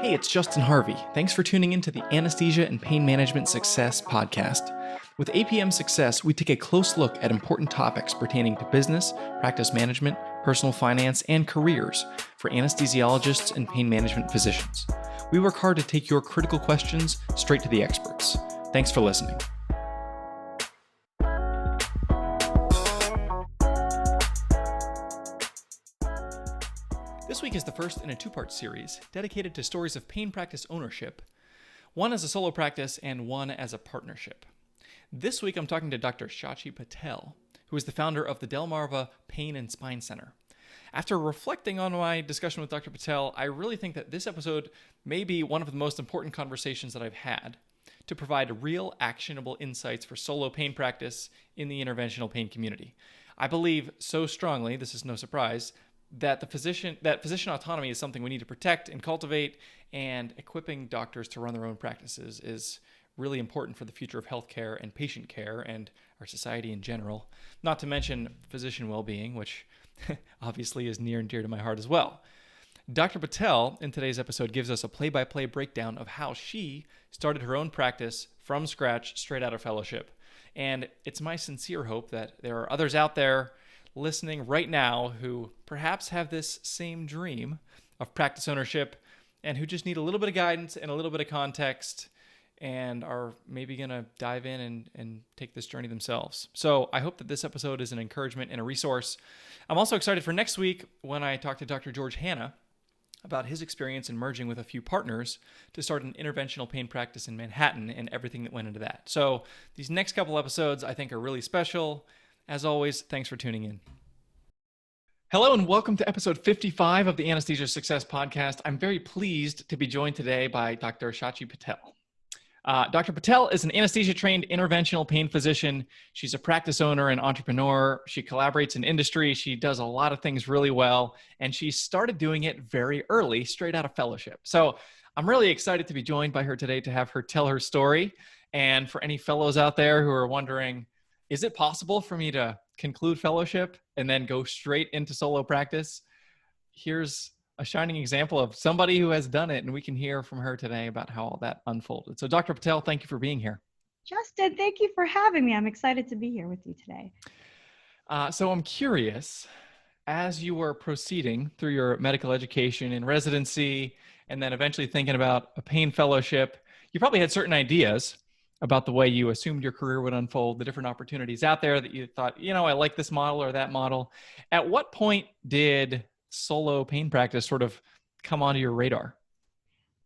Hey, it's Justin Harvey. Thanks for tuning in to the Anesthesia and Pain Management Success podcast. With APM Success, we take a close look at important topics pertaining to business, practice management, personal finance, and careers for anesthesiologists and pain management physicians. We work hard to take your critical questions straight to the experts. Thanks for listening. This week is the first in a two-part series dedicated to stories of pain practice ownership, one as a solo practice and one as a partnership. This week I'm talking to Dr. Shachi Patel, who is the founder of the Delmarva Pain and Spine Center. After reflecting on my discussion with Dr. Patel, I really think that this episode may be one of the most important conversations that I've had to provide real actionable insights for solo pain practice in the interventional pain community. I believe so strongly, this is no surprise, that physician autonomy is something we need to protect and cultivate, and equipping doctors to run their own practices is really important for the future of healthcare and patient care and our society in general, not to mention physician well-being, which obviously is near and dear to my heart as well. Dr. Patel, in today's episode, gives us a play-by-play breakdown of how she started her own practice from scratch, straight out of fellowship. And it's my sincere hope that there are others out there listening right now who perhaps have this same dream of practice ownership and who just need a little bit of guidance and a little bit of context and are maybe going to dive in and take this journey themselves. So I hope that this episode is an encouragement and a resource. I'm also excited for next week when I talk to Dr. George Hanna about his experience in merging with a few partners to start an interventional pain practice in Manhattan and everything that went into that. So these next couple episodes I think are really special. As always, thanks for tuning in. Hello and welcome to episode 55 of the Anesthesia Success Podcast. I'm very pleased to be joined today by Dr. Shachi Patel. Dr. Patel is an anesthesia-trained interventional pain physician. She's a practice owner and entrepreneur. She collaborates in industry. She does a lot of things really well, and she started doing it very early, straight out of fellowship. So I'm really excited to be joined by her today to have her tell her story. And for any fellows out there who are wondering, is it possible for me to conclude fellowship and then go straight into solo practice? Here's a shining example of somebody who has done it, and we can hear from her today about how all that unfolded. So Dr. Patel, thank you for being here. Justin, thank you for having me. I'm excited to be here with you today. So I'm curious, as you were proceeding through your medical education and residency, and then eventually thinking about a pain fellowship, you probably had certain ideas about the way you assumed your career would unfold, the different opportunities out there that you thought, I like this model or that model. At what point did solo pain practice sort of come onto your radar?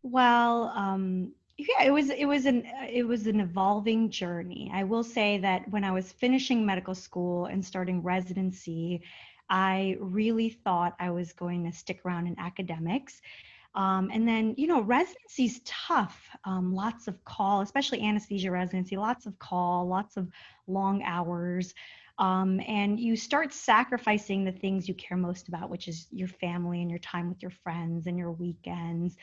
Well, it was an evolving journey. I will say that when I was finishing medical school and starting residency, I really thought I was going to stick around in academics. And then, residency's tough. Lots of call, especially anesthesia residency, lots of call, lots of long hours. And you start sacrificing the things you care most about, which is your family and your time with your friends and your weekends.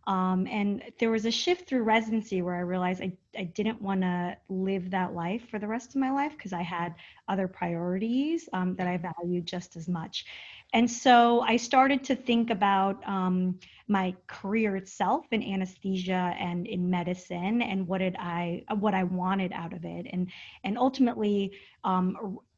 And there was a shift through residency where I realized I didn't want to live that life for the rest of my life because I had other priorities that I valued just as much. And so I started to think about my career itself in anesthesia and in medicine and what I wanted out of it. And ultimately,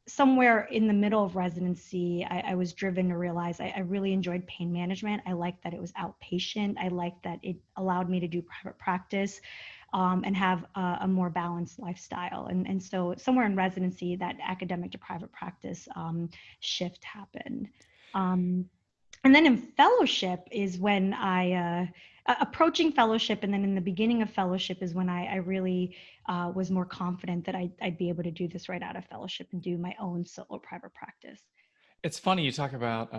somewhere in the middle of residency, I was driven to realize I really enjoyed pain management. I liked that it was outpatient. I liked that it allowed me to do private practice and have a more balanced lifestyle. And so somewhere in residency, that academic to private practice shift happened. And then in fellowship is when approaching fellowship, and then in the beginning of fellowship is when I really was more confident that I'd be able to do this right out of fellowship and do my own solo private practice. It's funny you talk about,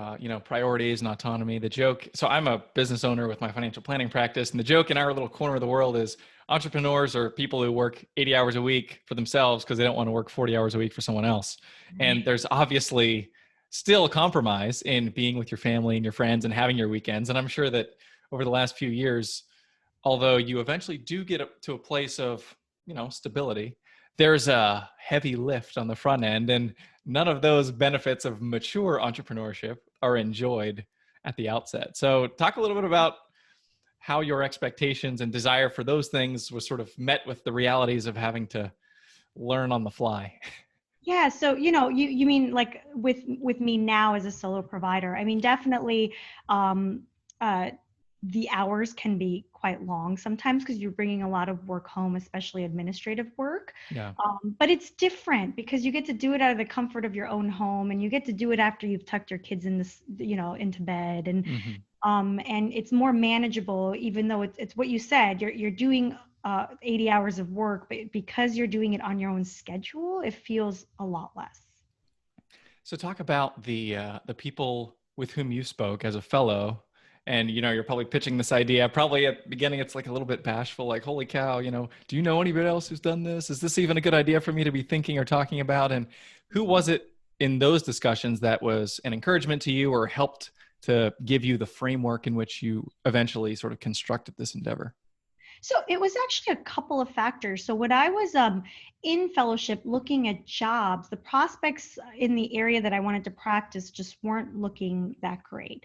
priorities and autonomy. The joke, so I'm a business owner with my financial planning practice, and the joke in our little corner of the world is entrepreneurs are people who work 80 hours a week for themselves because they don't want to work 40 hours a week for someone else. Mm-hmm. And there's obviously still compromise in being with your family and your friends and having your weekends. And I'm sure that over the last few years, although you eventually do get up to a place of, stability, there's a heavy lift on the front end, and none of those benefits of mature entrepreneurship are enjoyed at the outset. So talk a little bit about how your expectations and desire for those things was sort of met with the realities of having to learn on the fly. Yeah, so you mean like with me now as a solo provider. I mean, definitely um uh the hours can be quite long sometimes because you're bringing a lot of work home, especially administrative work. Yeah. But it's different because you get to do it out of the comfort of your own home, and you get to do it after you've tucked your kids in this, into bed, Hmm. and it's more manageable, even though it's what you said, you're doing 80 hours of work, but because you're doing it on your own schedule, it feels a lot less. So talk about the people with whom you spoke as a fellow, and you're probably pitching this idea. Probably at the beginning, it's like a little bit bashful, like, "Holy cow, do you know anybody else who's done this? Is this even a good idea for me to be thinking or talking about?" And who was it in those discussions that was an encouragement to you or helped to give you the framework in which you eventually sort of constructed this endeavor? So it was actually a couple of factors. So when I was in fellowship looking at jobs, the prospects in the area that I wanted to practice just weren't looking that great.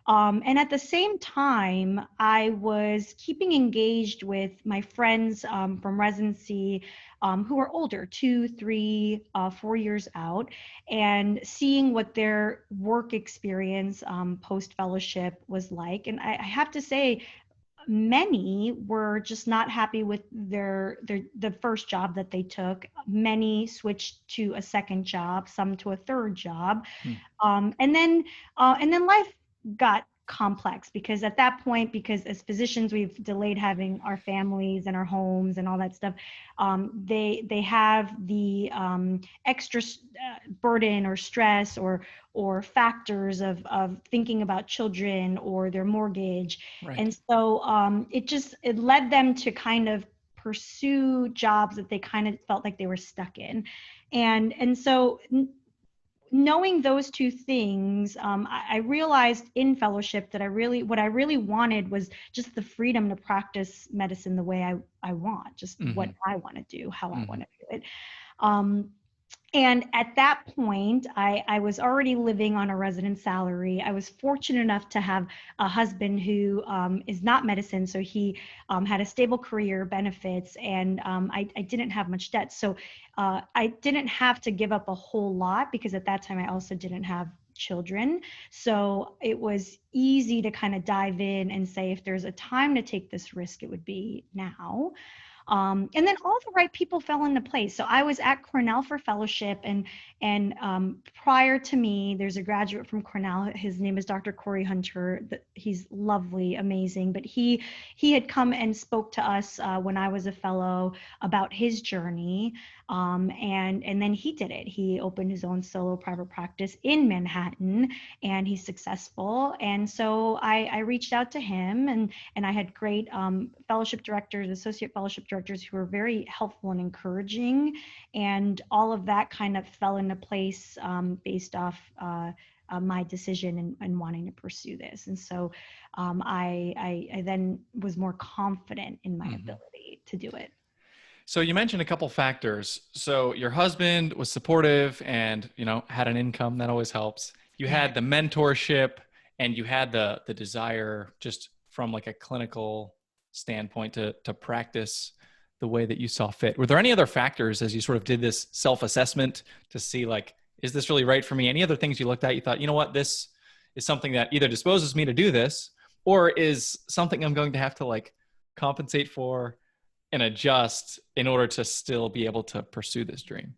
And at the same time, I was keeping engaged with my friends from residency who were older, 2, 3, 4 years out, and seeing what their work experience post fellowship was like. And I have to say, many were just not happy with the first job that they took. Many switched to a second job, some to a third job, Hmm. and then life got complex because at that point, because as physicians we've delayed having our families and our homes and all that stuff, they have the extra burden or stress or factors of thinking about children or their mortgage. Right. And so it led them to kind of pursue jobs that they kind of felt like they were stuck in. And so knowing those two things, I realized in fellowship that what I really wanted was just the freedom to practice medicine the way I want, just what Hmm. I want to do, how I want Hmm. to do it. Um, and at that point, I was already living on a resident salary. I was fortunate enough to have a husband who is not medicine, so he had a stable career, benefits, and I didn't have much debt. So I didn't have to give up a whole lot because at that time I also didn't have children. So it was easy to kind of dive in and say, if there's a time to take this risk, it would be now. And then all the right people fell into place. So I was at Cornell for fellowship, and prior to me, there's a graduate from Cornell. His name is Dr. Corey Hunter. He's lovely, amazing. But he had come and spoke to us when I was a fellow about his journey, and then he did it. He opened his own solo private practice in Manhattan, and he's successful. And so I reached out to him, and I had great fellowship directors, associate fellowship directors who were very helpful and encouraging, and all of that kind of fell into place based off my decision and wanting to pursue this. And so I then was more confident in my Hmm. ability to do it. So you mentioned a couple factors. So your husband was supportive and, had an income that always helps. You Yeah. had the mentorship and you had the desire just from like a clinical standpoint to practice the way that you saw fit. Were there any other factors as you sort of did this self-assessment to see like, is this really right for me? Any other things you looked at, you thought, you know what, this is something that either disposes me to do this or is something I'm going to have to like compensate for and adjust in order to still be able to pursue this dream?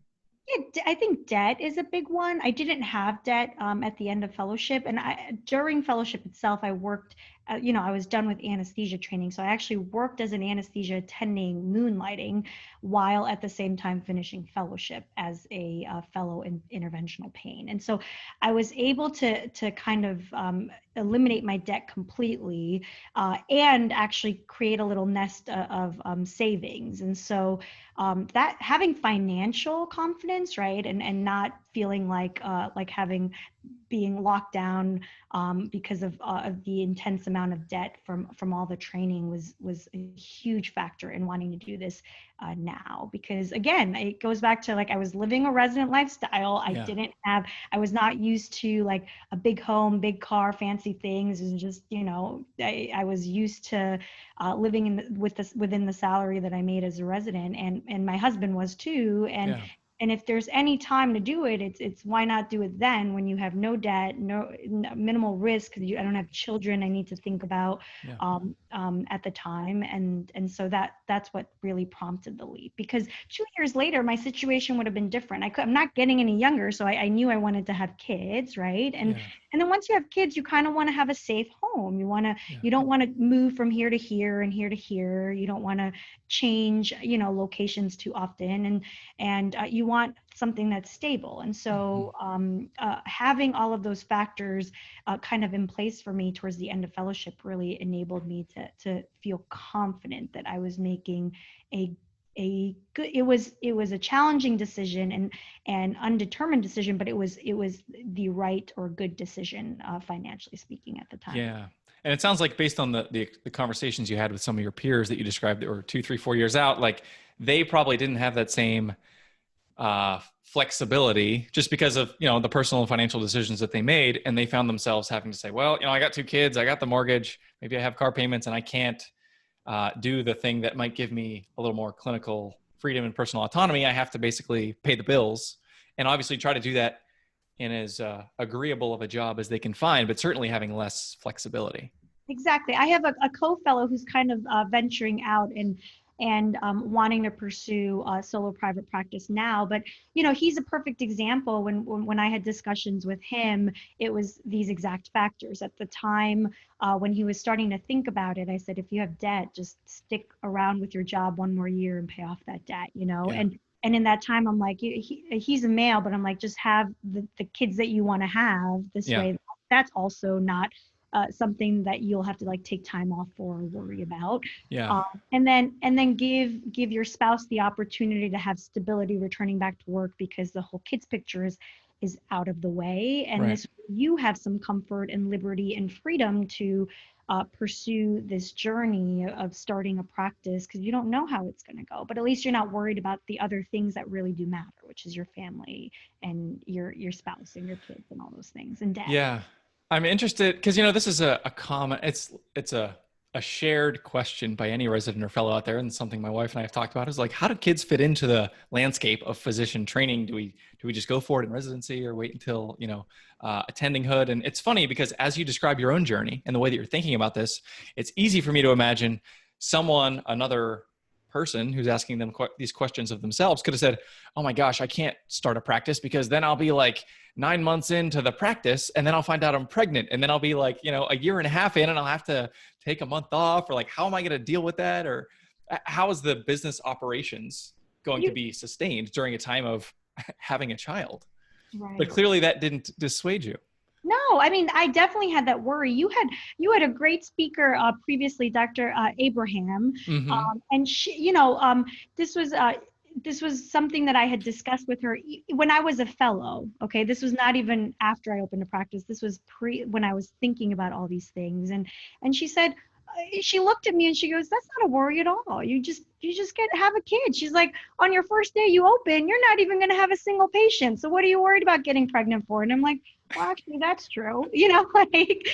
Yeah, I think debt is a big one. I didn't have debt at the end of fellowship, and during fellowship itself, I worked. I was done with anesthesia training, so I actually worked as an anesthesia attending, moonlighting, while at the same time finishing fellowship as a fellow in interventional pain. And so I was able to kind of eliminate my debt completely, and actually create a little nest of savings. And so that having financial confidence, right, and not feeling like having being locked down because of the intense amount of debt from all the training was a huge factor in wanting to do this now. Because again, it goes back to like I was living a resident lifestyle. Yeah. I was not used to like a big home, big car, fancy things, and just I was used to living within the salary that I made as a resident, and my husband was too, Yeah. and if there's any time to do it, it's why not do it then when you have no debt, minimal risk, because I don't have children I need to think about Yeah. at the time, and so that's what really prompted the leap. Because 2 years later, my situation would have been different. I'm not getting any younger, so I knew I wanted to have kids, right? Yeah. And then once you have kids, you kind of want to have a safe home. Yeah. You don't want to move from here to here and here to here. You don't want to change, locations too often, and you want something that's stable. And Hmm. so having all of those factors kind of in place for me towards the end of fellowship really enabled me to feel confident that I was making a good, it was a challenging decision and undetermined decision, but it was the right or good decision financially speaking at the time. Yeah. And it sounds like based on the conversations you had with some of your peers that you described that were 2, 3, 4 years out, like they probably didn't have that same flexibility just because of the personal and financial decisions that they made, and they found themselves having to say, well, I got 2 kids, I got the mortgage, maybe I have car payments, and I can't do the thing that might give me a little more clinical freedom and personal autonomy. I have to basically pay the bills, and obviously try to do that in as agreeable of a job as they can find, but certainly having less flexibility. Exactly. I have a co-fellow who's kind of venturing out and wanting to pursue solo private practice now. But he's a perfect example. When I had discussions with him, it was these exact factors. At the time when he was starting to think about it, I said, if you have debt, just stick around with your job one more year and pay off that debt. Yeah. And in that time, I'm like, he's a male, but I'm like, just have the kids that you want to have this Yeah. way. That's also not something that you'll have to like take time off for or worry about. Yeah. And then give your spouse the opportunity to have stability returning back to work, because the whole kids picture is out of the way, and Right. this you have some comfort and liberty and freedom to pursue this journey of starting a practice, because you don't know how it's going to go, but at least you're not worried about the other things that really do matter, which is your family and your spouse and your kids and all those things and debt. Yeah. I'm interested because this is a common it's a shared question by any resident or fellow out there, and something my wife and I have talked about is like, how do kids fit into the landscape of physician training? Do we just go for it in residency or wait until attending hood? And it's funny because as you describe your own journey and the way that you're thinking about this, it's easy for me to imagine another person who's asking them these questions of themselves could have said, oh my gosh, I can't start a practice because then I'll be like 9 months into the practice and then I'll find out I'm pregnant, and then I'll be like a year and a half in and I'll have to take a month off, or like, how am I going to deal with that? Or how is the business operations going to You be sustained during a time of having a child? But right. clearly that didn't dissuade you. No, I mean, I definitely had that worry. You had a great speaker previously, Dr. Abraham, Mm-hmm. and this was this was something that I had discussed with her when I was a fellow. Okay, this was not even after I opened a practice. This was pre when I was thinking about all these things, and she said. She looked at me and she goes, "That's not a worry at all. You just get have a kid." She's like, "On your first day you open, you're not even going to have a single patient. So what are you worried about getting pregnant for?" And I'm like, well, actually, that's true. Like,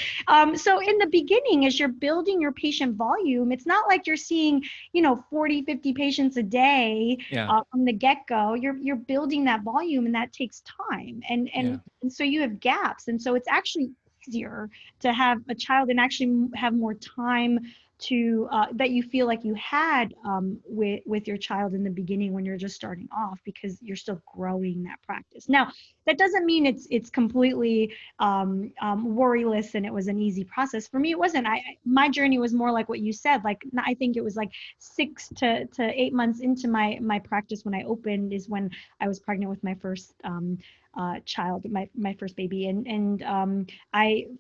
so in the beginning, as you're building your patient volume, it's not like you're seeing, 40, 50 patients a day Yeah. from the get-go. You're building that volume, and that takes time. And, Yeah. and, and so you have gaps. And so it's actually easier to have a child and actually have more time to that you feel like you had with your child in the beginning when you're just starting off, because you're still growing that practice. Now, that doesn't mean it's completely worryless and it was an easy process. For me, it wasn't. My journey was more like what you said. Like, I think it was like 6 to 8 months into my practice when I opened is when I was pregnant with my first child, my first baby, and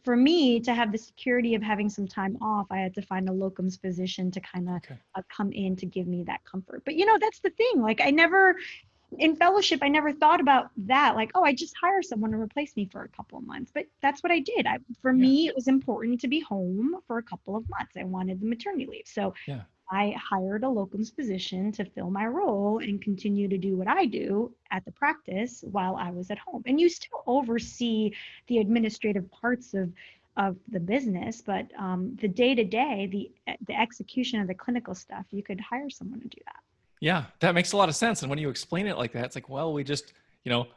for me to have the security of having some time off, I had to find a locums physician to kind of Okay. come in to give me that comfort. But that's the thing. Like, in fellowship, I never thought about that. Like, oh, I just hire someone to replace me for a couple of months. But that's what I did. For Yeah. me, it was important to be home for a couple of months. I wanted the maternity leave. So Yeah. I hired a locums physician to fill my role and continue to do what I do at the practice while I was at home. And you still oversee the administrative parts of the business, but the day to day, the execution of the clinical stuff, you could hire someone to do that. Yeah, that makes a lot of sense. And when you explain it like that, it's like, well, we just,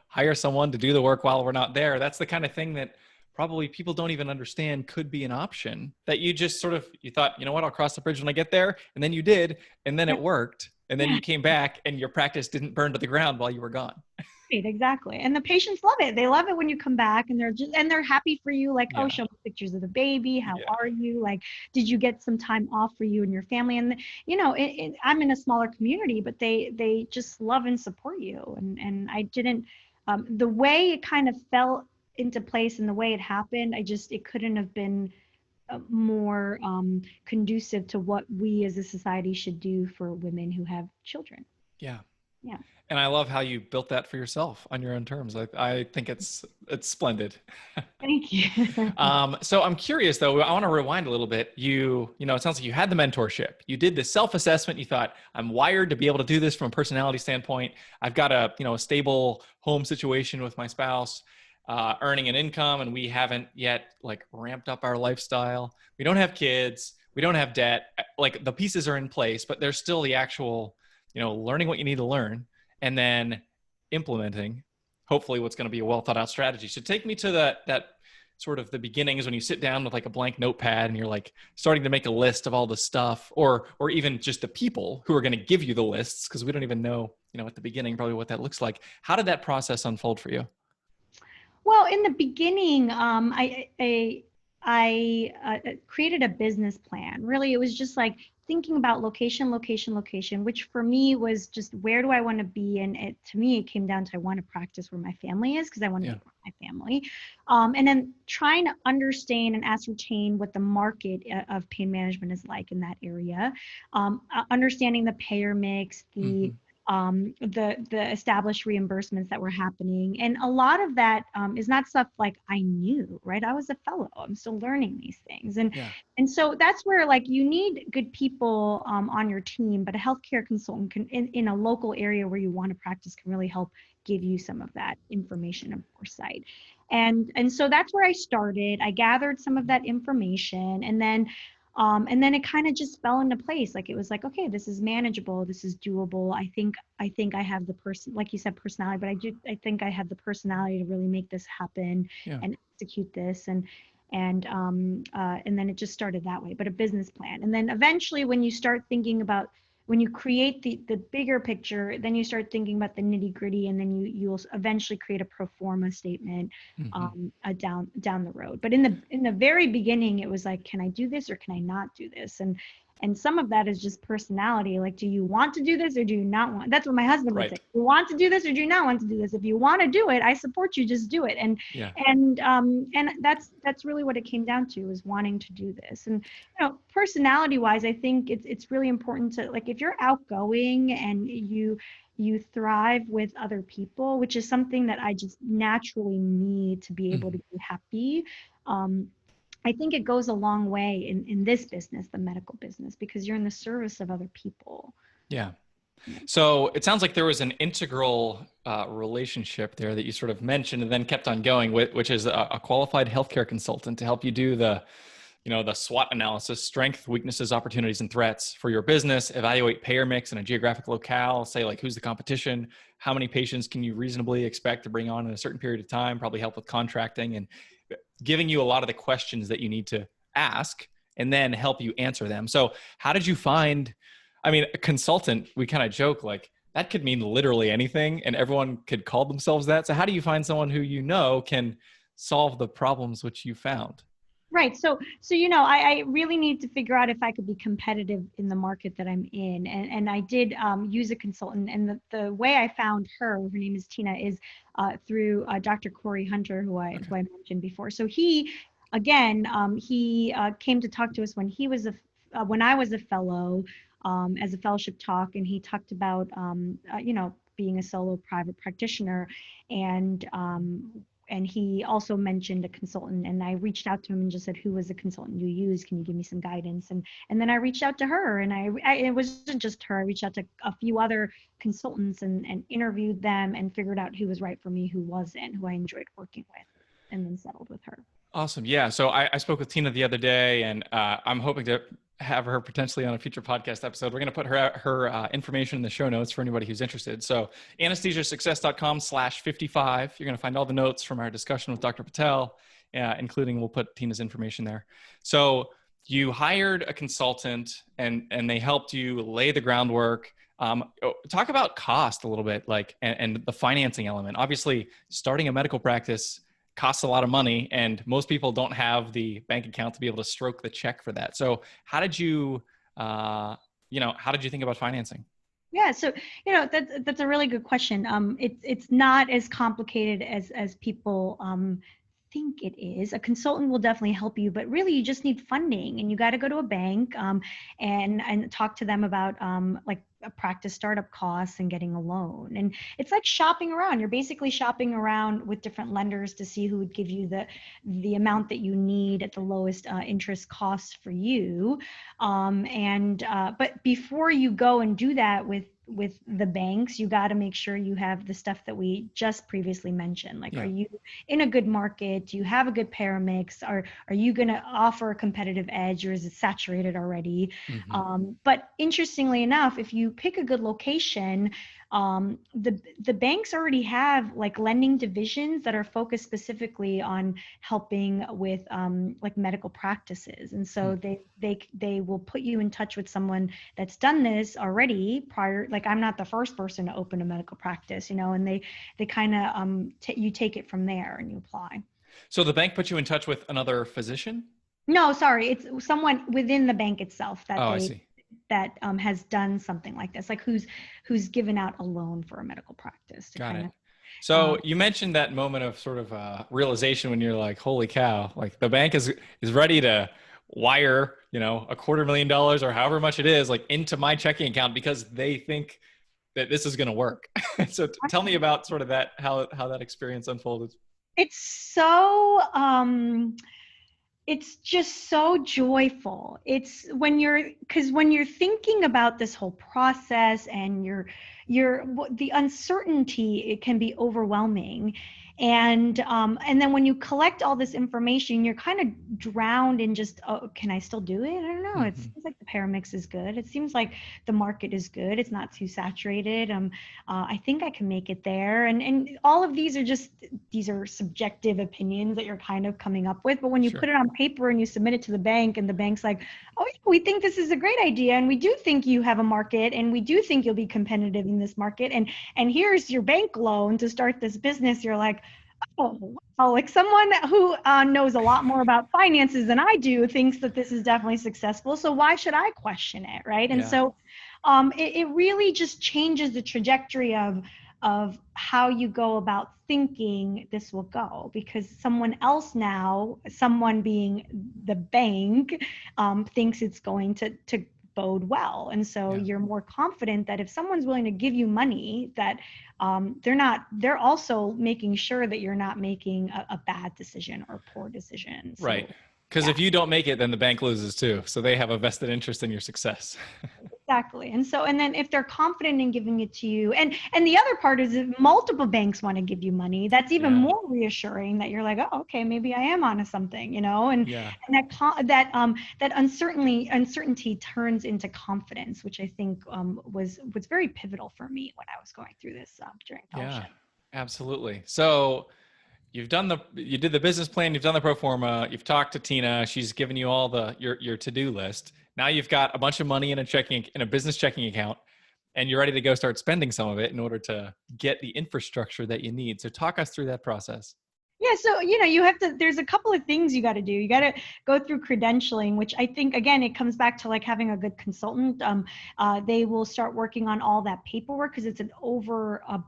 hire someone to do the work while we're not there. That's the kind of thing that probably people don't even understand could be an option, that you just sort of, you thought, you know what, I'll cross the bridge when I get there. And then you did, and then Yeah. it worked. And then Yeah. you came back and your practice didn't burn to the ground while you were gone. Right, exactly. And the patients love it. They love it when you come back and they're happy for you. Like, oh, Yeah. show me pictures of the baby. How Yeah. are you? Like, did you get some time off for you and your family? And I'm in a smaller community, but they just love and support you. And I didn't the way it kind of fell into place and the way it happened, it couldn't have been more conducive to what we as a society should do for women who have children. Yeah. Yeah. And I love how you built that for yourself on your own terms. I think it's splendid. Thank you. So I'm curious though, I want to rewind a little bit. It sounds like you had the mentorship. You did the self-assessment. You thought, I'm wired to be able to do this from a personality standpoint. I've got a stable home situation with my spouse, earning an income, and we haven't yet like ramped up our lifestyle. We don't have kids. We don't have debt. Like the pieces are in place, but there's still the actual, learning what you need to learn and then implementing hopefully what's going to be a well thought out strategy. So take me to that sort of the beginnings when you sit down with like a blank notepad and you're like starting to make a list of all the stuff, or even just the people who are going to give you the lists, because we don't even know, at the beginning probably what that looks like. How did that process unfold for you? Well, in the beginning, I created a business plan. Really, it was just like thinking about location, location, location, which for me was just where do I want to be? And to me, it came down to I want to practice where my family is because I want to Yeah. be with my family. And then trying to understand and ascertain what the market of pain management is like in that area, understanding the payer mix, Mm-hmm. the established reimbursements that were happening, and a lot of that is not stuff like I knew. Right, I was a fellow. I'm still learning these things, Yeah. and so that's where like you need good people on your team, but a healthcare consultant can in a local area where you want to practice can really help give you some of that information and foresight. And so that's where I started. I gathered some of that information, and then it kind of just fell into place. Like it was like, okay, this is manageable. This is doable. I think I have the person, like you said, personality, but I think I have the personality to really make this happen Yeah. and execute this. And then it just started that way, but a business plan. And then eventually when you start thinking about, when you create the bigger picture, then you start thinking about the nitty gritty, and then you'll eventually create a pro forma statement Mm-hmm. down the road. But in the very beginning, it was like, can I do this or can I not do this? And some of that is just personality. Like, do you want to do this or do you not want? That's what my husband would say. Right. You want to do this or do you not want to do this? If you want to do it, I support you. Just do it. Yeah. And that's really what it came down to, is wanting to do this. And personality wise, I think it's really important to, like, if you're outgoing and you thrive with other people, which is something that I just naturally need to be able Mm-hmm. to be happy. I think it goes a long way in this business, the medical business, because you're in the service of other people. Yeah. So it sounds like there was an integral relationship there that you sort of mentioned and then kept on going with, which is a qualified healthcare consultant to help you do the SWOT analysis: strength, weaknesses, opportunities, and threats for your business, evaluate payer mix in a geographic locale, say like who's the competition, how many patients can you reasonably expect to bring on in a certain period of time, probably help with contracting, and giving you a lot of the questions that you need to ask and then help you answer them. So how did you find, I mean, a consultant, we kind of joke like that could mean literally anything and everyone could call themselves that. So how do you find someone who can solve the problems which you found? Right. So I really need to figure out if I could be competitive in the market that I'm in. And I did use a consultant. And the way I found her name is Tina, is through Dr. Corey Hunter, Okay. who I mentioned before. So he, again, he came to talk to us when I was a fellow, as a fellowship talk. And he talked about, being a solo private practitioner, and he also mentioned a consultant, and I reached out to him and just said, who was the consultant you use? Can you give me some guidance? And then I reached out to her, and it wasn't just her. I reached out to a few other consultants and interviewed them and figured out who was right for me, who wasn't, who I enjoyed working with, and then settled with her. Awesome. Yeah. So I spoke with Tina the other day, and I'm hoping to have her potentially on a future podcast episode. We're going to put her information in the show notes for anybody who's interested. So anesthesiasuccess.com/55. You're going to find all the notes from our discussion with Dr. Patel, including we'll put Tina's information there. So you hired a consultant, and they helped you lay the groundwork. Talk about cost a little bit, like, and the financing element. Obviously, starting a medical practice costs a lot of money, and most people don't have the bank account to be able to stroke the check for that. So how did you think about financing? Yeah, so that's a really good question. It's not as complicated as people think it is. A consultant will definitely help you, but really you just need funding, and you got to go to a bank and talk to them about like a practice startup costs and getting a loan. And it's like shopping around. You're basically shopping around with different lenders to see who would give you the amount that you need at the lowest interest costs for you. But before you go and do that with the banks, you got to make sure you have the stuff that we just previously mentioned. Like, are you in a good market? Do you have a good payer mix? Are you going to offer a competitive edge, or is it saturated already? Mm-hmm. But interestingly enough, if you pick a good location, the banks already have like lending divisions that are focused specifically on helping with like medical practices, and so they will put you in touch with someone that's done this already prior. Like, I'm not the first person to open a medical practice, and they kind of you take it from there and you apply. So the bank put you in touch with another physician? No, sorry, it's someone within the bank itself that I see. has done something like this, like who's given out a loan for a medical practice to Got kind it. of. So you mentioned that moment of sort of realization when you're like, holy cow, like the bank is ready to wire, $250,000 or however much it is, like into my checking account because they think that this is going to work. So tell me about sort of that, how that experience unfolded. It's so it's just so joyful. It's when you're thinking about this whole process, and the uncertainty, it can be overwhelming. And then when you collect all this information, you're kind of drowned in just, oh, can I still do it? I don't know. It Mm-hmm. seems like the pair mix is good. It seems like the market is good. It's not too saturated. I think I can make it there. And all of these are subjective opinions that you're kind of coming up with. But when you Sure. put it on paper and you submit it to the bank, and the bank's like, oh, yeah, we think this is a great idea, and we do think you have a market, and we do think you'll be competitive in this market, and here's your bank loan to start this business, you're like, oh, wow. Like, someone who knows a lot more about finances than I do thinks that this is definitely successful. So why should I question it, right? And Yeah. so it really just changes the trajectory of how you go about thinking this will go, because someone else now, someone being the bank, thinks it's going to bode well. And so Yeah. you're more confident that if someone's willing to give you money, that they're also making sure that you're not making a bad decision or a poor decision. So, Right. Because yeah. if you don't make it, then the bank loses too. So they have a vested interest in your success. Exactly. And then if they're confident in giving it to you, and the other part is if multiple banks want to give you money, that's even Yeah. more reassuring, that you're like, oh, okay, maybe I am onto something, and Yeah. that uncertainty turns into confidence, which I think was very pivotal for me when I was going through this during Yeah. fellowship. Absolutely. So you did the business plan, you've done the pro forma, you've talked to Tina, she's given you all your to-do list. Now you've got a bunch of money in a business checking account, and you're ready to go start spending some of it in order to get the infrastructure that you need. So talk us through that process. Yeah, so you have to. There's a couple of things you got to do. You got to go through credentialing, which I think, again, it comes back to like having a good consultant. They will start working on all that paperwork, because it's an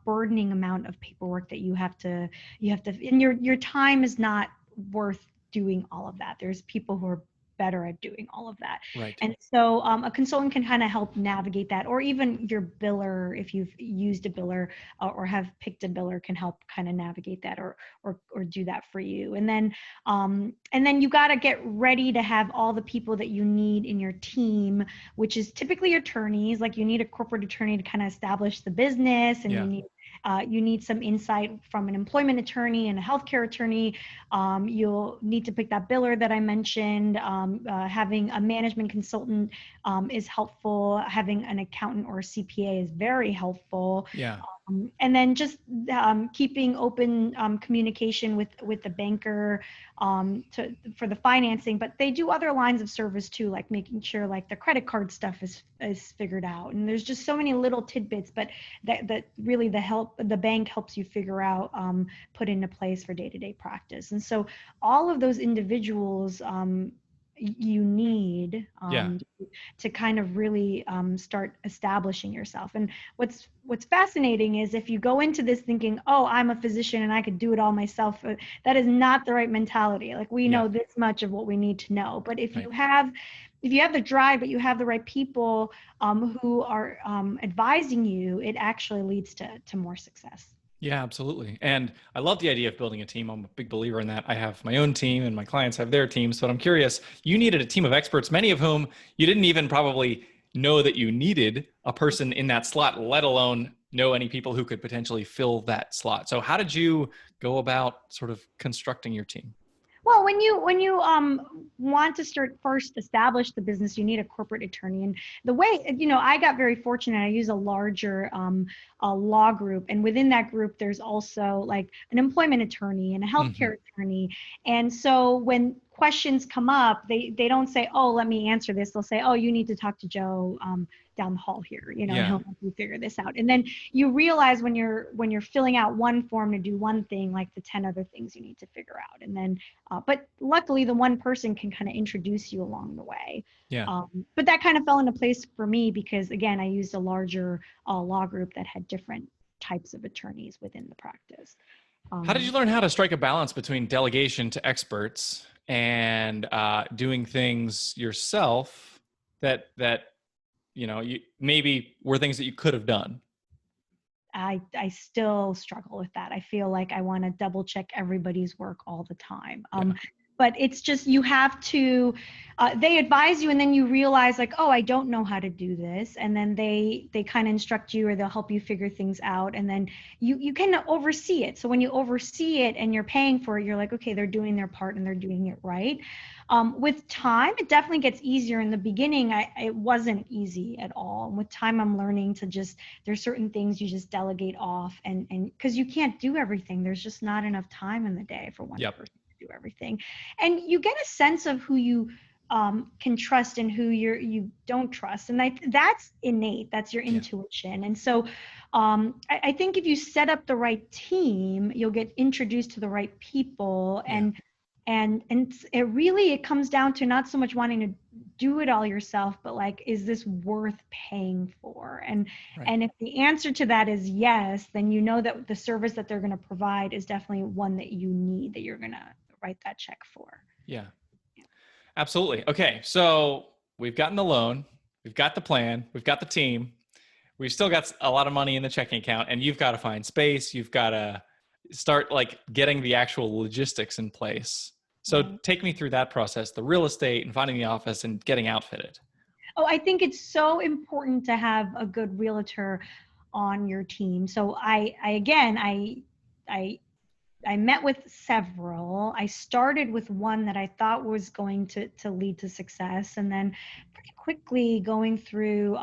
burdening amount of paperwork that you have to, and your time is not worth doing all of that. There's people who are better at doing all of that. Right. And so a consultant can kind of help navigate that, or even your biller, if you've used a biller or have picked a biller, can help kind of navigate that or do that for you. And then you got to get ready to have all the people that you need in your team, which is typically attorneys. Like you need a corporate attorney to kind of establish the business, and Yeah. you need some insight from an employment attorney and a healthcare attorney. You'll need to pick that biller that I mentioned. Having a management consultant is helpful. Having an accountant or a CPA is very helpful. Yeah. And then just keeping open communication with the banker for the financing. But they do other lines of service too, like making sure like the credit card stuff is figured out. And there's just so many little tidbits, but that really the bank helps you figure out, put into place for day-to-day practice. And so all of those individuals you need Yeah. to kind of really start establishing yourself. And what's fascinating is if you go into this thinking, oh, I'm a physician and I could do it all myself, that is not the right mentality. Like we Yeah. know this much of what we need to know. But if Right. you have the drive, but you have the right people who are advising you, it actually leads to more success. Yeah, absolutely. And I love the idea of building a team. I'm a big believer in that. I have my own team and my clients have their teams. But I'm curious, you needed a team of experts, many of whom you didn't even probably know that you needed a person in that slot, let alone know any people who could potentially fill that slot. So how did you go about sort of constructing your team? Well, when you want to start first establish the business, you need a corporate attorney. And the way, I got very fortunate. I use a larger a law group, and within that group, there's also like an employment attorney and a Hmm. healthcare attorney. And so when questions come up, they don't say, "Oh, let me answer this." They'll say, "Oh, you need to talk to Joe down the hall here," and Yeah. he'll help you figure this out. And then you realize when you're filling out one form to do one thing, like the 10 other things you need to figure out. And then but luckily, the one person can kind of introduce you along the way. Yeah. But that kind of fell into place for me because, again, I used a larger law group that had different types of attorneys within the practice. How did you learn how to strike a balance between delegation to experts and doing things yourself that you maybe were things that you could have done? I still struggle with that. I feel like I want to double check everybody's work all the time. Yeah. But it's just you have to. They advise you, and then you realize like, oh, I don't know how to do this, and then they kind of instruct you, or they'll help you figure things out, and then you can oversee it. So when you oversee it and you're paying for it, you're like, okay, they're doing their part and they're doing it right. With time, it definitely gets easier. In the beginning, it wasn't easy at all. And with time, I'm learning to just, there's certain things you just delegate off, and because you can't do everything. There's just not enough time in the day for one Yep. person to do everything. And you get a sense of who you can trust and who you don't trust. And that's innate. That's your Yeah. intuition. And so I think if you set up the right team, you'll get introduced to the right people. Yeah. And it comes down to not so much wanting to do it all yourself, but like, is this worth paying for? Right. And if the answer to that is yes, then you know that the service that they're going to provide is definitely one that you need, that you're going to write that check for. Yeah. Absolutely. Okay. So we've gotten the loan, we've got the plan, we've got the team, we've still got a lot of money in the checking account, and you've got to find space. You've got to start like getting the actual logistics in place. So Right. take me through that process, the real estate and finding the office and getting outfitted. Oh, I think it's so important to have a good realtor on your team. So I I met with several. I started with one that I thought was going to lead to success, and then pretty quickly going through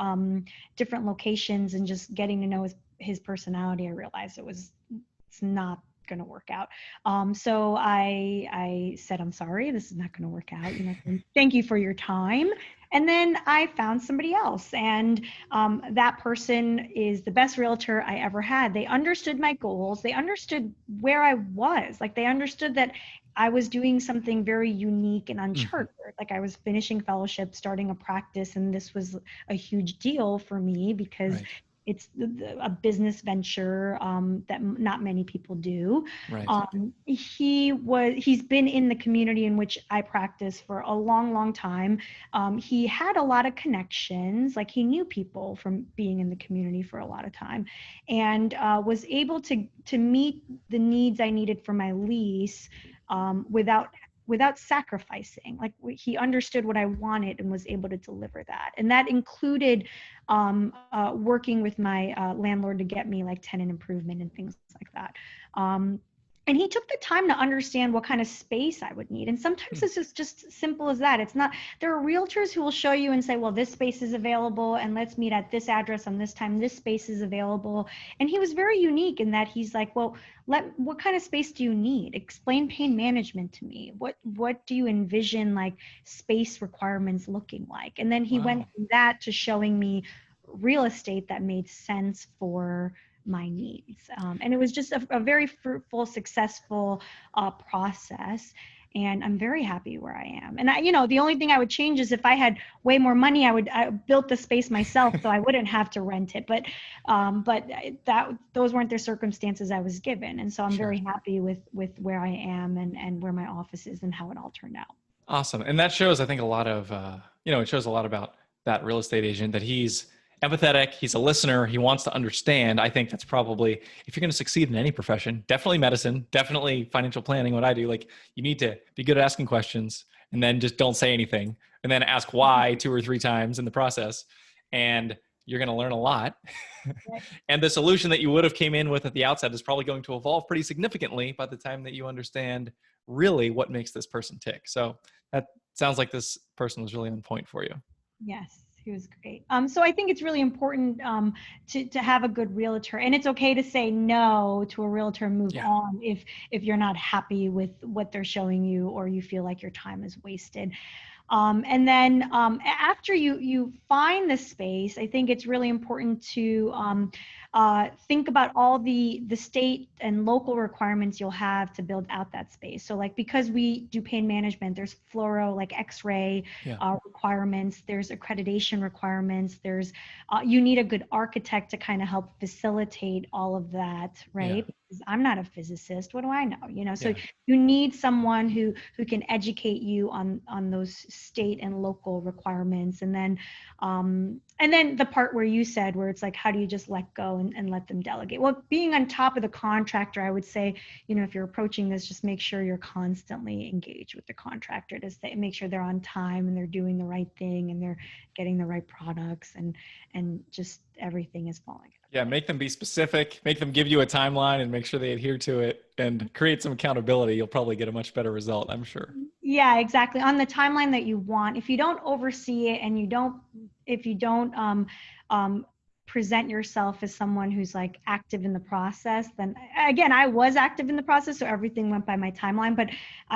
different locations and just getting to know his personality, I realized it's not going to work out. So I said, I'm sorry, this is not going to work out. Thank you for your time. And then I found somebody else, and that person is the best realtor I ever had. They understood my goals. They understood where I was. Like they understood that I was doing something very unique and Mm-hmm. uncharted. Like I was finishing fellowship, starting a practice, and this was a huge deal for me because Right. a business venture that not many people do. Right. He's been in the community in which I practice for a long, long time. He had a lot of connections, like he knew people from being in the community for a lot of time, and was able to meet the needs I needed for my lease without sacrificing. Like he understood what I wanted and was able to deliver that. And that included working with my landlord to get me like tenant improvement and things like that. And he took the time to understand what kind of space I would need. And sometimes it's just simple as that. It's not, there are realtors who will show you and say, well, this space is available and let's meet at this address on this time. This space is available. And he was very unique in that he's like, well, what kind of space do you need? Explain pain management to me. What do you envision like space requirements looking like? And then he went from that to showing me real estate that made sense for my needs. And it was just a very fruitful, successful process. And I'm very happy where I am. And the only thing I would change is if I had way more money, I built the space myself, so I wouldn't have to rent it. But those weren't the circumstances I was given. And so I'm very happy with where I am and where my office is and how it all turned out. Awesome. And that shows, I think, a lot of, it shows a lot about that real estate agent, that he's empathetic, he's a listener, he wants to understand. I think that's probably, if you're going to succeed in any profession, definitely medicine, definitely financial planning, what I do, like you need to be good at asking questions and then just don't say anything and then ask why 2 or 3 times in the process. And you're going to learn a lot. And the solution that you would have came in with at the outset is probably going to evolve pretty significantly by the time that you understand really what makes this person tick. So that sounds like this person was really on point for you. Yes. He was great. So I think it's really important to have a good realtor, and it's okay to say no to a realtor and move on if you're not happy with what they're showing you or you feel like your time is wasted. And then after you find the space, I think it's really important to think about all the state and local requirements you'll have to build out that space. So like, because we do pain management, there's fluoro, like x-ray requirements, there's accreditation requirements, there's you need a good architect to kind of help facilitate all of that, right? Because I'm not a physicist, what do I know? So you need someone who can educate you on those state and local requirements. And then the part where you said, where it's like, how do you just let go and let them delegate? Well, being on top of the contractor, I would say, if you're approaching this, just make sure you're constantly engaged with the contractor to make sure they're on time and they're doing the right thing and they're getting the right products and just everything is falling. Yeah, make them be specific, make them give you a timeline and make sure they adhere to it and create some accountability. You'll probably get a much better result, I'm sure. Yeah, exactly. On the timeline that you want. If you don't oversee it and if you don't present yourself as someone who's like active in the process, then again, I was active in the process, so everything went by my timeline. But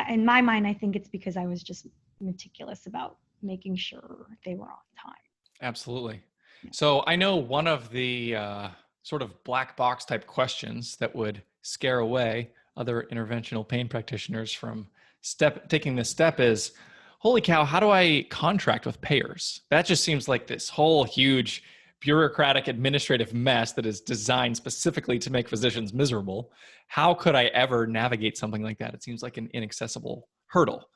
in my mind, I think it's because I was just meticulous about making sure they were on time. Absolutely. So I know one of the sort of black box type questions that would scare away other interventional pain practitioners from taking this step is, holy cow, how do I contract with payers? That just seems like this whole huge bureaucratic administrative mess that is designed specifically to make physicians miserable. How could I ever navigate something like that? It seems like an inaccessible hurdle.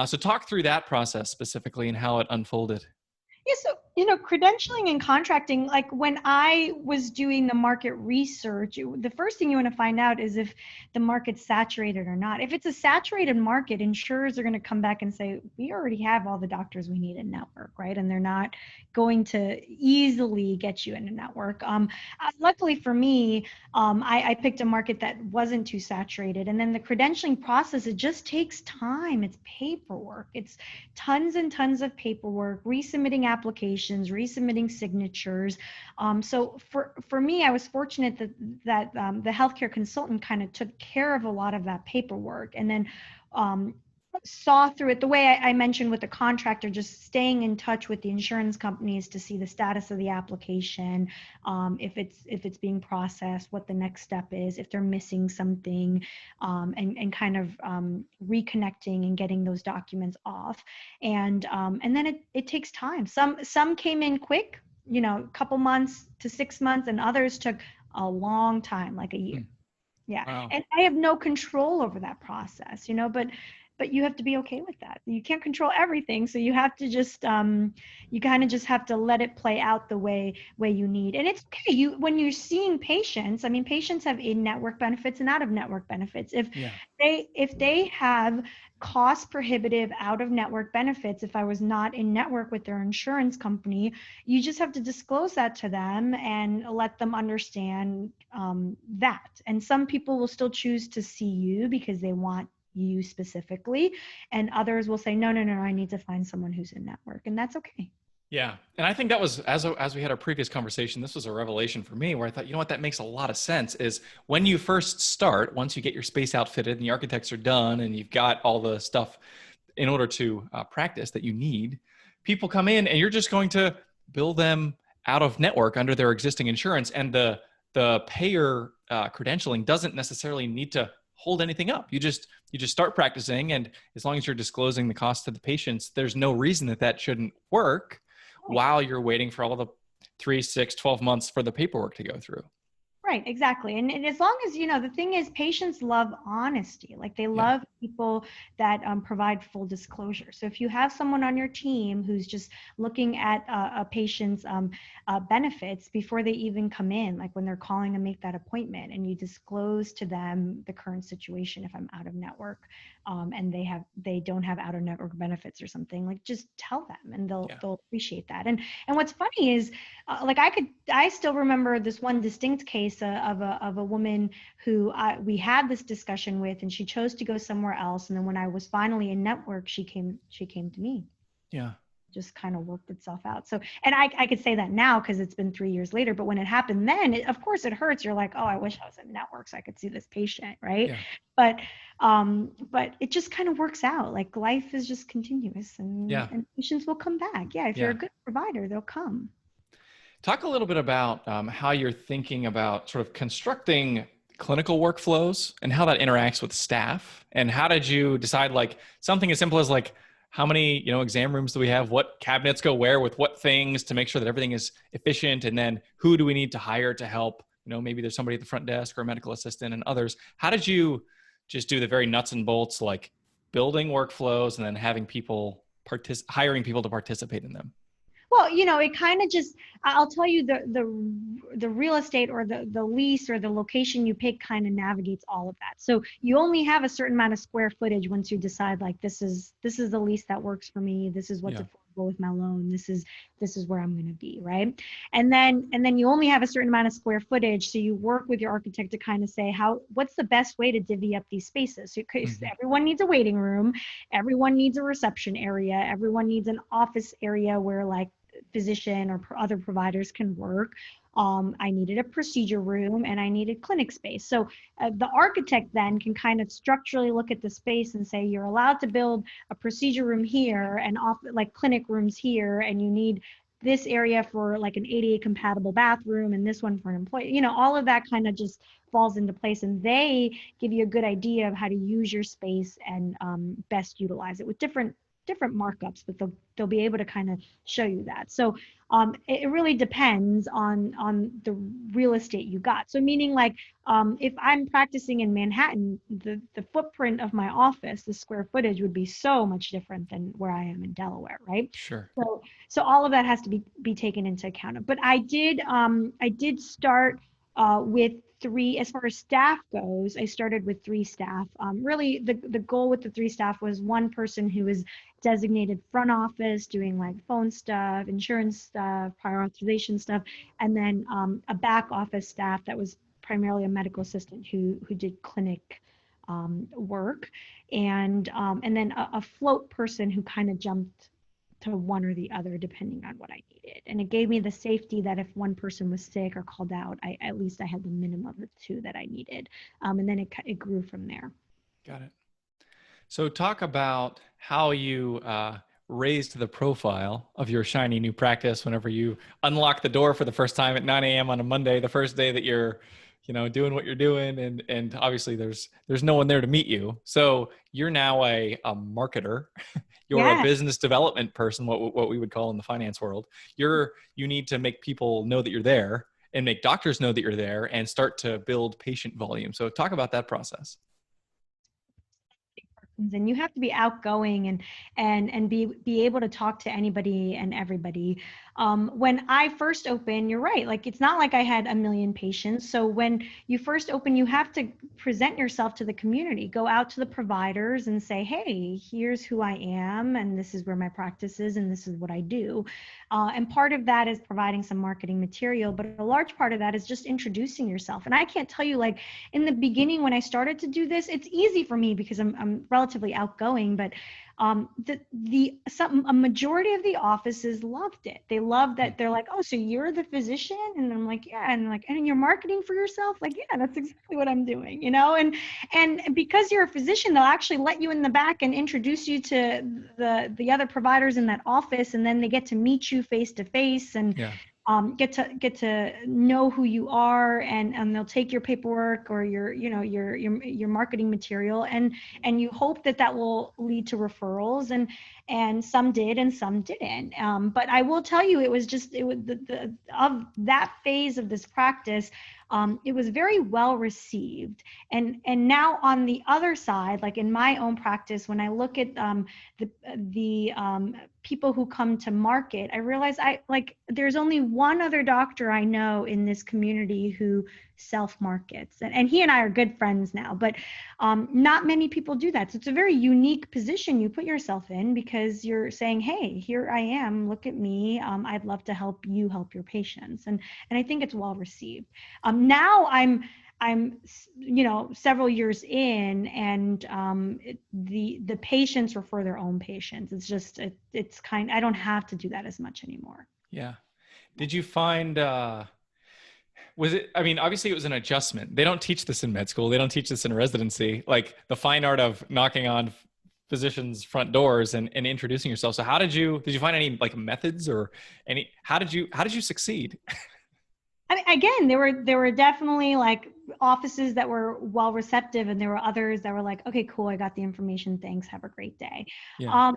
So talk through that process specifically and how it unfolded. Yeah, so credentialing and contracting, like when I was doing the market research, the first thing you want to find out is if the market's saturated or not. If it's a saturated market, insurers are going to come back and say, we already have all the doctors we need in network, right? And they're not going to easily get you in a network. Luckily for me, I picked a market that wasn't too saturated. And then the credentialing process, it just takes time. It's paperwork. It's tons and tons of paperwork, resubmitting applications, resubmitting signatures. So for me, I was fortunate that the healthcare consultant kind of took care of a lot of that paperwork, and then saw through it the way I mentioned with the contractor, just staying in touch with the insurance companies to see the status of the application, if it's being processed, what the next step is, if they're missing something, and kind of reconnecting and getting those documents off. And then it takes time. Some came in quick. a couple months to 6 months, and others took a long time, like a year. Hmm. Yeah. Wow. And I have no control over that process, but you have to be okay with that. You can't control everything. So you have to just you kind of just have to let it play out the way you need. And it's okay. When you're seeing patients, I mean, patients have in-network benefits and out-of-network benefits. If Yeah. they have cost prohibitive out-of-network benefits, if I was not in network with their insurance company, you just have to disclose that to them and let them understand that. And some people will still choose to see you because they want you specifically, and others will say, no, no, no, I need to find someone who's in network, and that's okay. Yeah. And I think that was, as we had our previous conversation, this was a revelation for me where I thought, you know what, that makes a lot of sense is when you first start, once you get your space outfitted and the architects are done and you've got all the stuff in order to practice that you need, people come in and you're just going to bill them out of network under their existing insurance. And the payer credentialing doesn't necessarily need to hold anything up. You just start practicing. And as long as you're disclosing the cost to the patients, there's no reason that shouldn't work Right. while you're waiting for all of the 3, 6, 12 months for the paperwork to go through. Right, exactly. And as long as, the thing is, patients love honesty. Like they Yeah. love people that provide full disclosure. So if you have someone on your team who's just looking at a patient's benefits before they even come in, like when they're calling to make that appointment, and you disclose to them the current situation, if I'm out of network, and they don't have out of network benefits or something, like just tell them, and Yeah. they'll appreciate that. And what's funny is, like I still remember this one distinct case of a woman who we had this discussion with, and she chose to go somewhere else. And then when I was finally in network, she came to me. Yeah. Just kind of worked itself out. So, and I could say that now because it's been 3 years later. But when it happened then, of course it hurts. You're like, oh, I wish I was in network so I could see this patient, right? Yeah. But it just kind of works out. Like life is just continuous, and Yeah. patients will come back. Yeah, if you're a Yeah. good provider, they'll come. Talk a little bit about how you're thinking about sort of constructing clinical workflows and how that interacts with staff. And how did you decide, like, something as simple as like how many exam rooms do we have? What cabinets go where with what things to make sure that everything is efficient? And then who do we need to hire to help? Maybe there's somebody at the front desk or a medical assistant and others. How did you just do the very nuts and bolts, like building workflows and then having people hiring people to participate in them? Well, it kind of just, I'll tell you, the real estate or the lease or the location you pick kind of navigates all of that. So you only have a certain amount of square footage once you decide, like, this is the lease that works for me. This is what's Yeah. affordable with my loan. This is where I'm going to be, right? And then you only have a certain amount of square footage. So you work with your architect to kind of say what's the best way to divvy up these spaces. So Mhm. everyone needs a waiting room, everyone needs a reception area, everyone needs an office area where, like, physician or other providers can work. I needed a procedure room and I needed clinic space. So the architect then can kind of structurally look at the space and say, you're allowed to build a procedure room here and like clinic rooms here, and you need this area for like an ADA compatible bathroom and this one for an employee. All of that kind of just falls into place, and they give you a good idea of how to use your space and best utilize it with different markups, but they'll be able to kind of show you that. So it really depends on the real estate you got. So meaning, like, if I'm practicing in Manhattan, the footprint of my office, the square footage would be so much different than where I am in Delaware, right? Sure. So all of that has to be taken into account. But I did start with three. As far as staff goes, I started with three staff. Really, the goal with the three staff was one person who was designated front office, doing like phone stuff, insurance stuff, prior authorization stuff, and then a back office staff that was primarily a medical assistant who did clinic work, and then a float person who kind of jumped to one or the other depending on what I needed. And it gave me the safety that if one person was sick or called out, at least I had the minimum of two that I needed. And then it grew from there. Got it. So talk about how you raised the profile of your shiny new practice whenever you unlock the door for the first time at 9 a.m. on a Monday, the first day that you're, doing what you're doing. And obviously there's no one there to meet you. So you're now a marketer. You're a Yeah. business development person, what we would call in the finance world. You need to make people know that you're there and make doctors know that you're there and start to build patient volume. So talk about that process. And you have to be outgoing and be able to talk to anybody and everybody. When I first opened, you're right, like it's not like I had a million patients. So when you first open, you have to present yourself to the community, go out to the providers and say, hey, here's who I am, and this is where my practice is, and this is what I do. And part of that is providing some marketing material, but a large part of that is just introducing yourself. And I can't tell you, like in the beginning when I started to do this, it's easy for me because I'm relatively outgoing, but a majority of the offices loved it. They loved that. They're like, oh, so you're the physician? And I'm like, yeah. And like, and you're marketing for yourself? Like, yeah, that's exactly what I'm doing, you know? And because you're a physician, they'll actually let you in the back and introduce you to the other providers in that office. And then they get to meet you face to face and Yeah. get to know who you are, and they'll take your paperwork or your marketing material, and you hope that will lead to referrals, and some did and some didn't. But I will tell you, it was of that phase of this practice, it was very well received. And now on the other side, like in my own practice, when I look at the people who come to market, I realize there's only one other doctor I know in this community who self-markets, and he and I are good friends now, but not many people do that. So it's a very unique position you put yourself in, because you're saying, hey, here I am, look at me, I'd love to help you help your patients. And I think it's well received. Now I'm several years in, and the patients refer their own patients. It's just I don't have to do that as much anymore. Yeah. Did you find obviously it was an adjustment. They don't teach this in med school. They don't teach this in residency, like the fine art of knocking on physicians' front doors and introducing yourself. So did you find any like methods or how did you succeed? I mean, again, there were definitely like offices that were well receptive, and there were others that were like, okay, cool, I got the information, thanks, have a great day. Yeah.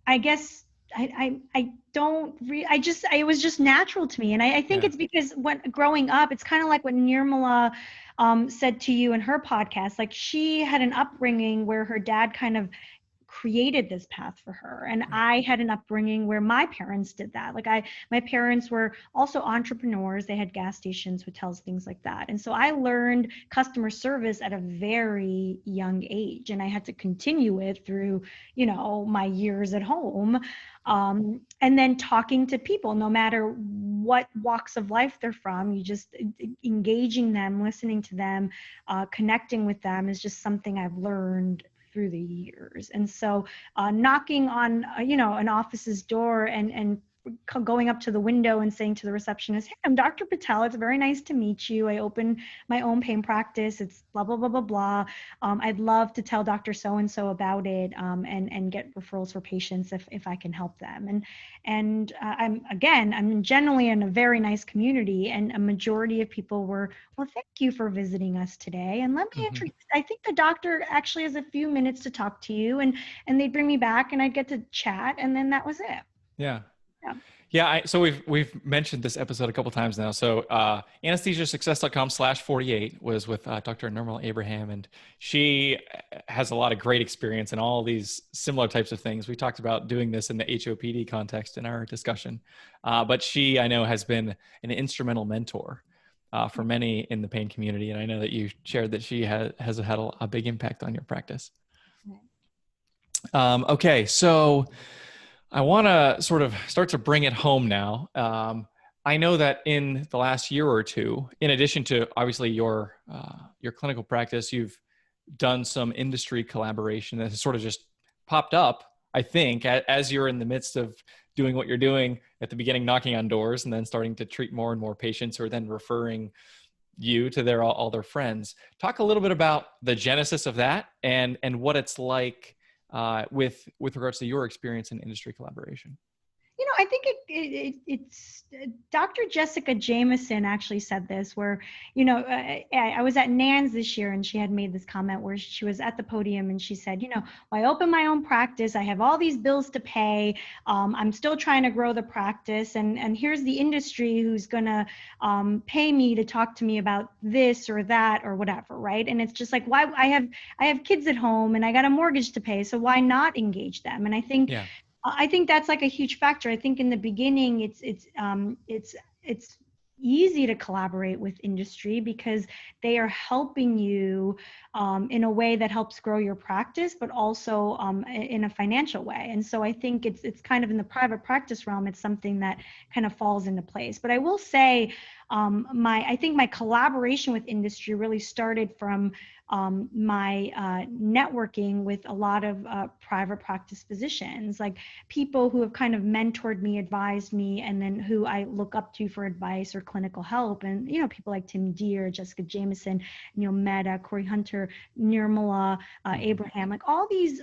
I guess I don't it was just natural to me. And I think Yeah. it's because when growing up, it's kind of like what Nirmala said to you in her podcast. Like, she had an upbringing where her dad kind of created this path for her, and Yeah. I had an upbringing where my parents did that. My parents were also entrepreneurs. They had gas stations, hotels, things like that. And so I learned customer service at a very young age, and I had to continue it through my years at home, and then talking to people, no matter what walks of life they're from. You just engaging them, listening to them, connecting with them is just something I've learned through the years. And so knocking on an office's door and going up to the window and saying to the receptionist, hey, I'm Dr. Patel, it's very nice to meet you, I open my own pain practice, it's blah blah blah blah blah, I'd love to tell Dr. so and so about it, and get referrals for patients if I can help them. And I'm generally in a very nice community, and a majority of people were, well, thank you for visiting us today, and let me Mm-hmm. introduce, I think the doctor actually has a few minutes to talk to you, and they'd bring me back and I'd get to chat, and then that was it. Yeah. Yeah. Yeah. So we've mentioned this episode a couple times now. So anesthesiasuccess.com/48 was with Dr. Nirmal Abraham, and she has a lot of great experience in all these similar types of things. We talked about doing this in the HOPD context in our discussion, but she, I know, has been an instrumental mentor for many in the pain community, and I know that you shared that she has had a big impact on your practice. Okay, so I want to sort of start to bring it home now. I know that in the last year or two, in addition to obviously your clinical practice, you've done some industry collaboration that has sort of just popped up, I think, as you're in the midst of doing what you're doing at the beginning, knocking on doors, and then starting to treat more and more patients, or then referring you to all their friends. Talk a little bit about the genesis of that and what it's like with regards to your experience in industry collaboration. I think it's Dr. Jessica Jameson actually said this, where, I was at NANS this year and she had made this comment where she was at the podium and she said, I open my own practice. I have all these bills to pay. I'm still trying to grow the practice. And here's the industry who's going to pay me to talk to me about this or that or whatever. Right. And it's just like, why I have kids at home and I got a mortgage to pay. So why not engage them? And Yeah. I think that's like a huge factor. I think in the beginning, it's easy to collaborate with industry because they are helping you in a way that helps grow your practice, but also in a financial way. And so I think it's kind of in the private practice realm. It's something that kind of falls into place. But I will say, I think my collaboration with industry really started from my networking with a lot of private practice physicians, like people who have kind of mentored me, advised me, and then who I look up to for advice or clinical help. And, people like Tim Deere, Jessica Jameson, Neil Mehta, Corey Hunter, Nirmala, Abraham, like all these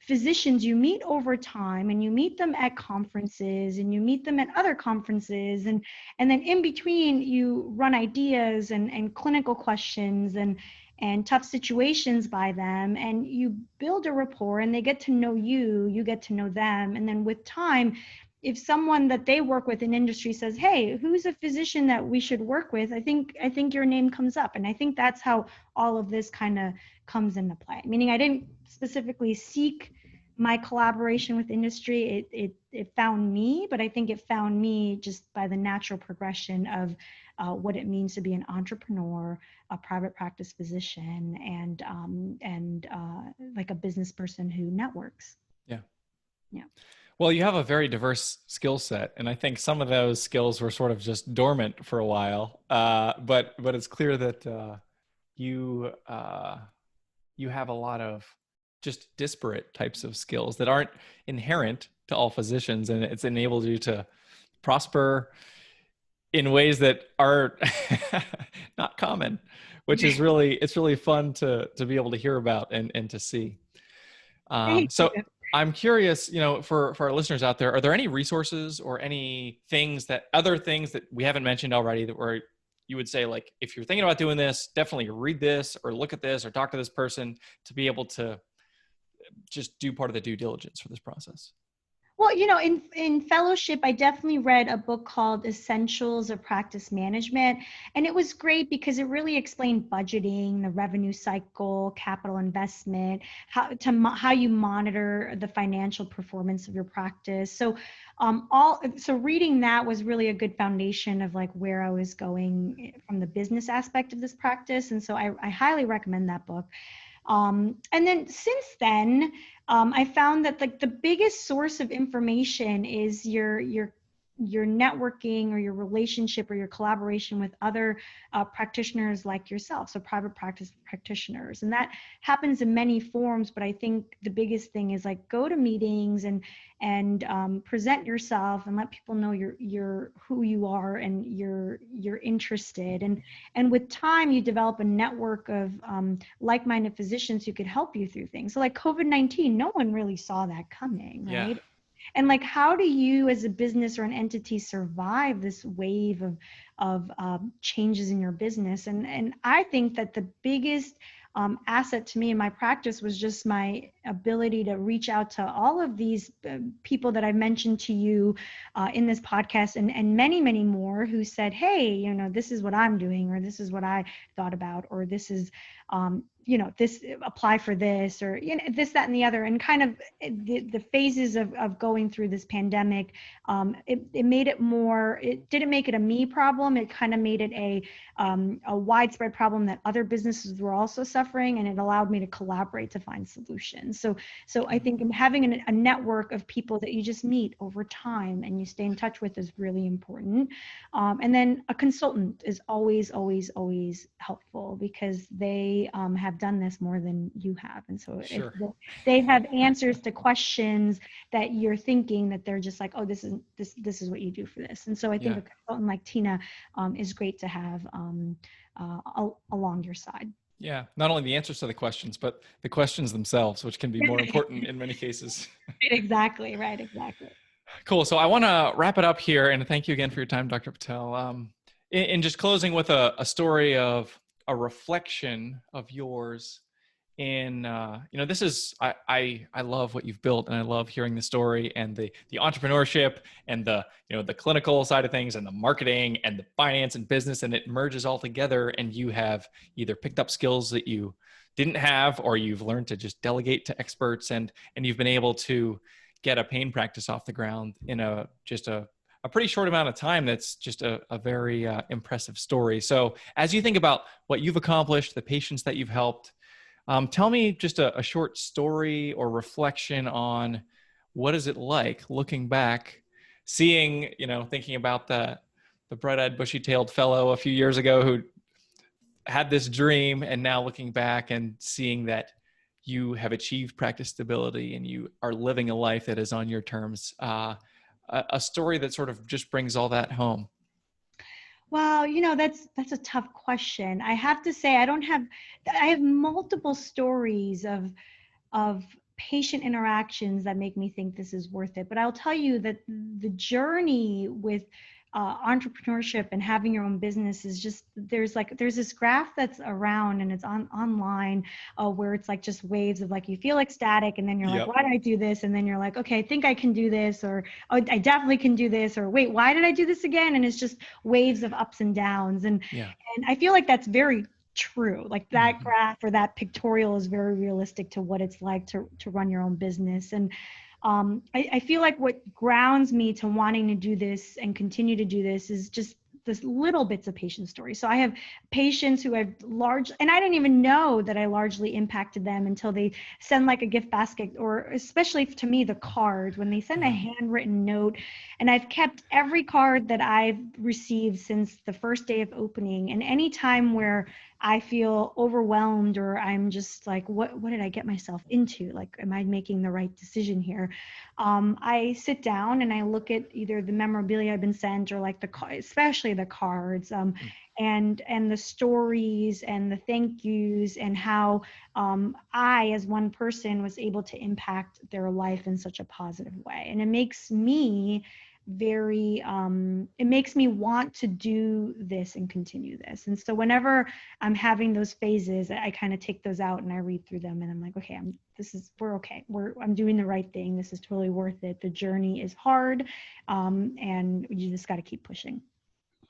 physicians you meet over time, and you meet them at conferences and you meet them at other conferences. And then in between you run ideas and clinical questions and tough situations by them, and you build a rapport and they get to know you, you get to know them. And then with time, if someone that they work with in industry says, hey, who's a physician that we should work with, I think your name comes up. And I think that's how all of this kind of comes into play, meaning I didn't specifically seek my collaboration with industry. It found me, but I think it found me just by the natural progression of what it means to be an entrepreneur, a private practice physician, and like a business person who networks. Yeah. Yeah. Well, you have a very diverse skill set, and I think some of those skills were sort of just dormant for a while. But it's clear that you have a lot of just disparate types of skills that aren't inherent to all physicians, and it's enabled you to prosper in ways that are not common, which is really fun to be able to hear about and to see. Thank So you. I'm curious, for our listeners out there, are there any resources or any other things that we haven't mentioned already that where you would say, like, if you're thinking about doing this, definitely read this or look at this or talk to this person to be able to just do part of the due diligence for this process? Well, in fellowship, I definitely read a book called Essentials of Practice Management. And it was great because it really explained budgeting, the revenue cycle, capital investment, how you monitor the financial performance of your practice. So so reading that was really a good foundation of like where I was going from the business aspect of this practice. And so I highly recommend that book. And then since then, I found that like the biggest source of information is your networking or your relationship or your collaboration with other practitioners like yourself, so private practice practitioners. And that happens in many forms, but I think the biggest thing is like go to meetings and present yourself and let people know you're who you are and you're interested. And with time, you develop a network of like-minded physicians who could help you through things. So like COVID-19, no one really saw that coming, Yeah. right? And like, how do you as a business or an entity survive this wave of changes in your business? And I think that the biggest asset to me in my practice was just my ability to reach out to all of these people that I've mentioned to you in this podcast, and many, many more who said, hey, this is what I'm doing, or this is what I thought about, or this is, this, apply for this, or, this, that, and the other. And kind of the phases of going through this pandemic, it made it more, it didn't make it a me problem. It kind of made it a widespread problem that other businesses were also suffering, and it allowed me to collaborate to find solutions. So I think having a network of people that you just meet over time and you stay in touch with is really important. And then a consultant is always, always, always helpful because they have done this more than you have. And so Sure. if they have answers to questions that you're thinking that they're just like, oh, this is what you do for this. And so I think Yeah. a consultant like Tina is great to have along your side. Yeah. Not only the answers to the questions, but the questions themselves, which can be more important in many cases. Exactly. Right. Exactly. Cool. So I want to wrap it up here, and thank you again for your time, Dr. Patel. In just closing with a story of a reflection of yours in, this is, I love what you've built, and I love hearing the story and the entrepreneurship and the clinical side of things and the marketing and the finance and business, and it merges all together, and you have either picked up skills that you didn't have, or you've learned to just delegate to experts, and you've been able to get a pain practice off the ground in a pretty short amount of time. That's just a very impressive story. So as you think about what you've accomplished, the patients that you've helped, tell me just a short story or reflection on what is it like looking back, seeing, thinking about the bright-eyed, bushy-tailed fellow a few years ago who had this dream, and now looking back and seeing that you have achieved practice stability and you are living a life that is on your terms. A story that sort of just brings all that home. Well, that's a tough question. I have to say, I have multiple stories of patient interactions that make me think this is worth it. But I'll tell you that the journey with entrepreneurship and having your own business is just, there's this graph that's around, and it's online, where it's like just waves of, like, you feel ecstatic, and then you're like, why did I do this? And then you're like, okay, I think I can do this, or oh, I definitely can do this, or wait, why did I do this again? And it's just waves of ups and downs. And I feel like that's very true. Like that graph or that pictorial is very realistic to what it's like to run your own business. And I feel like what grounds me to wanting to do this and continue to do this is just this little bits of patient stories. So I have patients who I've and I didn't even know that I largely impacted them until they send like a gift basket, or especially to me, the card, when they send a handwritten note. And I've kept every card that I've received since the first day of opening. And any time where I feel overwhelmed, or I'm just like, what did I get myself into? Like, am I making the right decision here? I sit down and I look at either the memorabilia I've been sent, or like especially the cards, and the stories and the thank yous, and how I, as one person, was able to impact their life in such a positive way. And it makes me it makes me want to do this and continue this. And so whenever I'm having those phases, I kind of take those out and I read through them, and I'm like, okay, we're okay. I'm doing the right thing. This is totally worth it. The journey is hard. And you just got to keep pushing.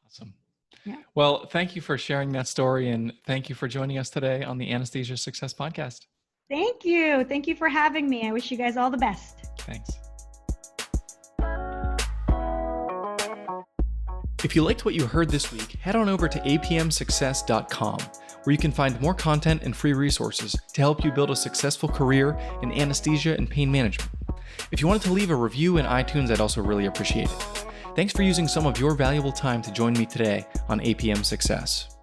Awesome. Yeah. Well, thank you for sharing that story, and thank you for joining us today on the Anesthesia Success Podcast. Thank you. Thank you for having me. I wish you guys all the best. Thanks. If you liked what you heard this week, head on over to apmsuccess.com, where you can find more content and free resources to help you build a successful career in anesthesia and pain management. If you wanted to leave a review in iTunes, I'd also really appreciate it. Thanks for using some of your valuable time to join me today on APM Success.